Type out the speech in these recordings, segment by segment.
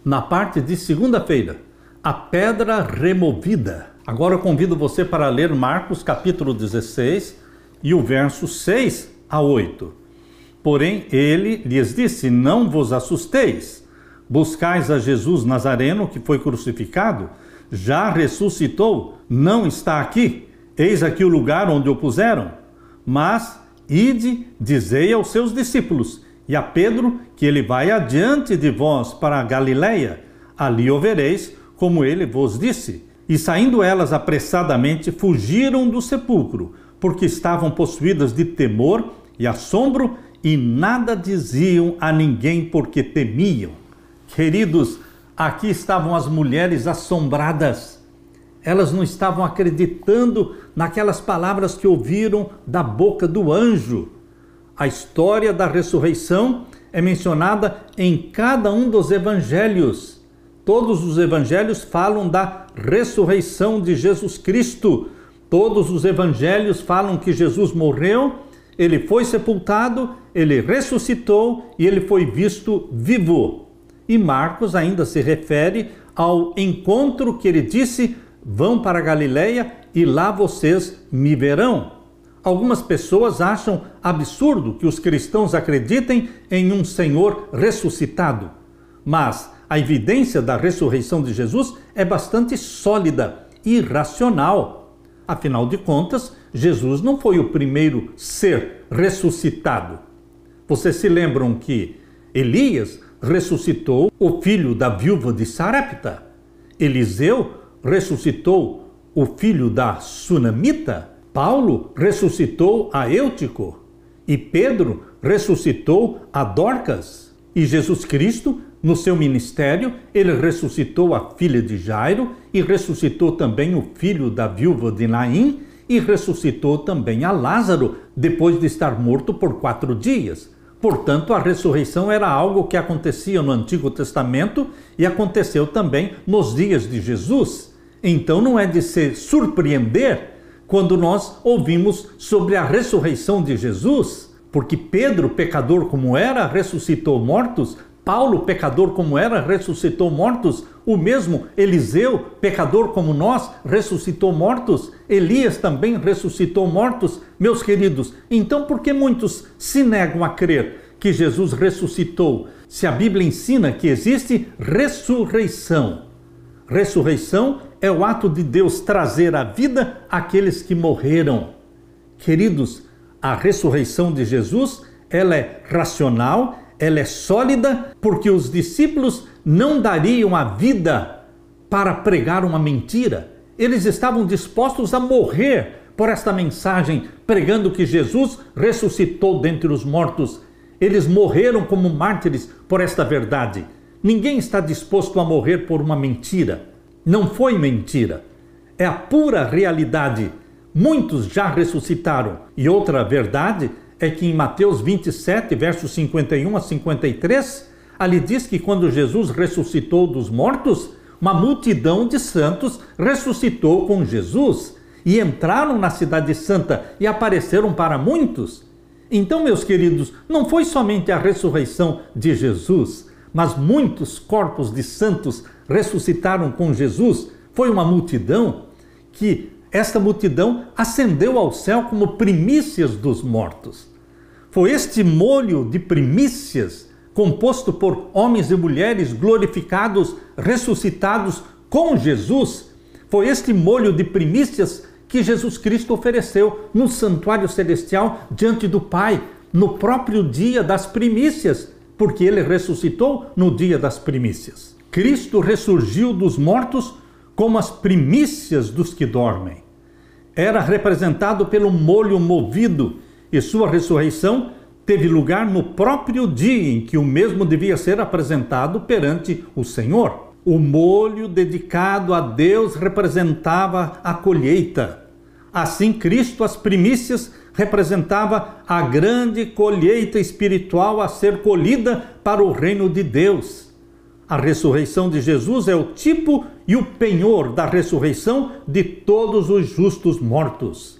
na parte de segunda-feira, a pedra removida. Agora eu convido você para ler Marcos capítulo 16 e o verso 6 a 8. Porém, ele lhes disse: não vos assusteis, buscais a Jesus Nazareno, que foi crucificado, já ressuscitou, não está aqui, eis aqui o lugar onde o puseram. Mas ide, dizei aos seus discípulos e a Pedro que ele vai adiante de vós para a Galileia, ali o vereis, como ele vos disse. E saindo elas apressadamente, fugiram do sepulcro, porque estavam possuídas de temor e assombro, e nada diziam a ninguém, porque temiam. Queridos, aqui estavam as mulheres assombradas. Elas não estavam acreditando naquelas palavras que ouviram da boca do anjo. A história da ressurreição é mencionada em cada um dos evangelhos. Todos os evangelhos falam da ressurreição de Jesus Cristo. Todos os evangelhos falam que Jesus morreu, ele foi sepultado, ele ressuscitou e ele foi visto vivo. E Marcos ainda se refere ao encontro que ele disse: vão para a Galileia e lá vocês me verão. Algumas pessoas acham absurdo que os cristãos acreditem em um Senhor ressuscitado. Mas a evidência da ressurreição de Jesus é bastante sólida e racional. Afinal de contas, Jesus não foi o primeiro ser ressuscitado. Vocês se lembram que Elias ressuscitou o filho da viúva de Sarepta? Eliseu ressuscitou o filho da sunamita? Paulo ressuscitou a Eutico? E Pedro ressuscitou a Dorcas? E Jesus Cristo, no seu ministério, ele ressuscitou a filha de Jairo e ressuscitou também o filho da viúva de Naim e ressuscitou também a Lázaro, depois de estar morto por 4 dias. Portanto, a ressurreição era algo que acontecia no Antigo Testamento e aconteceu também nos dias de Jesus. Então não é de se surpreender quando nós ouvimos sobre a ressurreição de Jesus, porque Pedro, pecador como era, ressuscitou mortos. Paulo, pecador como era, ressuscitou mortos. O mesmo Eliseu, pecador como nós, ressuscitou mortos. Elias também ressuscitou mortos. Meus queridos, então por que muitos se negam a crer que Jesus ressuscitou, se a Bíblia ensina que existe ressurreição? Ressurreição é o ato de Deus trazer à vida aqueles que morreram. Queridos, a ressurreição de Jesus, ela é racional, ela é sólida, porque os discípulos não dariam a vida para pregar uma mentira. Eles estavam dispostos a morrer por esta mensagem, pregando que Jesus ressuscitou dentre os mortos. Eles morreram como mártires por esta verdade. Ninguém está disposto a morrer por uma mentira. Não foi mentira. É a pura realidade. Muitos já ressuscitaram. E outra verdade é que em Mateus 27, versos 51 a 53, ali diz que quando Jesus ressuscitou dos mortos, uma multidão de santos ressuscitou com Jesus e entraram na cidade santa e apareceram para muitos. Então, meus queridos, não foi somente a ressurreição de Jesus, mas muitos corpos de santos ressuscitaram com Jesus. Foi uma multidão que esta multidão ascendeu ao céu como primícias dos mortos. Foi este molho de primícias, composto por homens e mulheres glorificados, ressuscitados com Jesus, foi este molho de primícias que Jesus Cristo ofereceu no santuário celestial diante do Pai, no próprio dia das primícias, porque ele ressuscitou no dia das primícias. Cristo ressurgiu dos mortos como as primícias dos que dormem. Era representado pelo molho movido, e sua ressurreição teve lugar no próprio dia em que o mesmo devia ser apresentado perante o Senhor. O molho dedicado a Deus representava a colheita. Assim, Cristo, as primícias, representava a grande colheita espiritual a ser colhida para o reino de Deus. A ressurreição de Jesus é o tipo e o penhor da ressurreição de todos os justos mortos.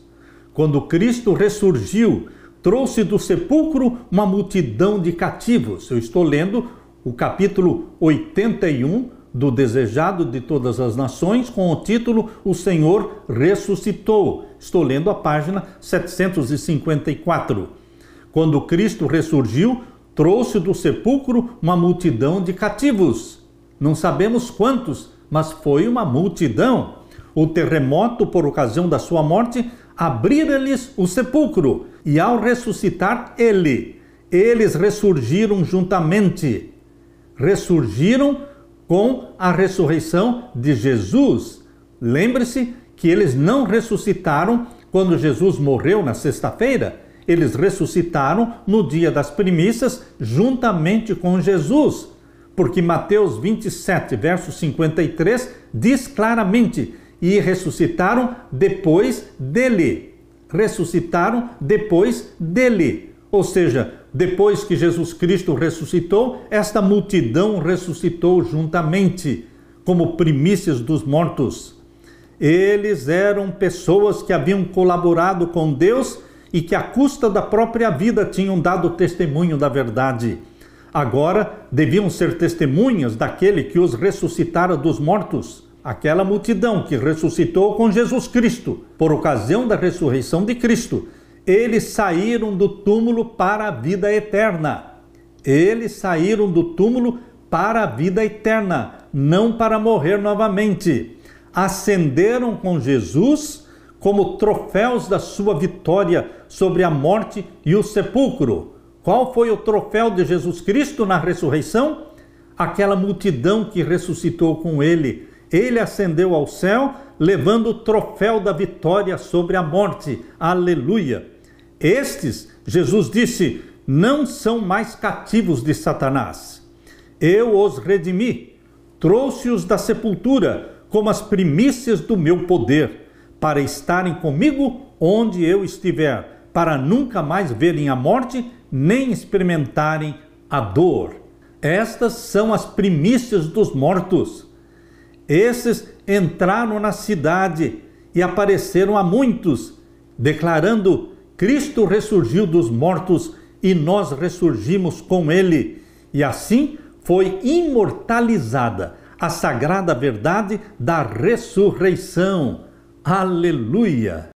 Quando Cristo ressurgiu, trouxe do sepulcro uma multidão de cativos. Eu estou lendo o capítulo 81 do Desejado de Todas as Nações, com o título O Senhor Ressuscitou. Estou lendo a página 754. Quando Cristo ressurgiu, trouxe do sepulcro uma multidão de cativos. Não sabemos quantos, mas foi uma multidão. O terremoto, por ocasião da sua morte, abrira-lhes o sepulcro, e ao ressuscitar eles ressurgiram juntamente. Ressurgiram com a ressurreição de Jesus. Lembre-se que eles não ressuscitaram quando Jesus morreu na sexta-feira. Eles ressuscitaram no dia das primícias juntamente com Jesus. Porque Mateus 27, verso 53, diz claramente: e ressuscitaram depois dele. Ressuscitaram depois dele. Ou seja, depois que Jesus Cristo ressuscitou, esta multidão ressuscitou juntamente, como primícias dos mortos. Eles eram pessoas que haviam colaborado com Deus e que, à custa da própria vida, tinham dado testemunho da verdade. Agora, deviam ser testemunhas daquele que os ressuscitara dos mortos. Aquela multidão que ressuscitou com Jesus Cristo, por ocasião da ressurreição de Cristo. Eles saíram do túmulo para a vida eterna. Eles saíram do túmulo para a vida eterna, não para morrer novamente. Ascenderam com Jesus como troféus da sua vitória sobre a morte e o sepulcro. Qual foi o troféu de Jesus Cristo na ressurreição? Aquela multidão que ressuscitou com ele. Ele ascendeu ao céu, levando o troféu da vitória sobre a morte. Aleluia! Estes, Jesus disse, não são mais cativos de Satanás. Eu os redimi, trouxe-os da sepultura, como as primícias do meu poder, para estarem comigo onde eu estiver, para nunca mais verem a morte, nem experimentarem a dor. Estas são as primícias dos mortos. Esses entraram na cidade e apareceram a muitos, declarando: Cristo ressurgiu dos mortos e nós ressurgimos com ele. E assim foi imortalizada a sagrada verdade da ressurreição. Aleluia!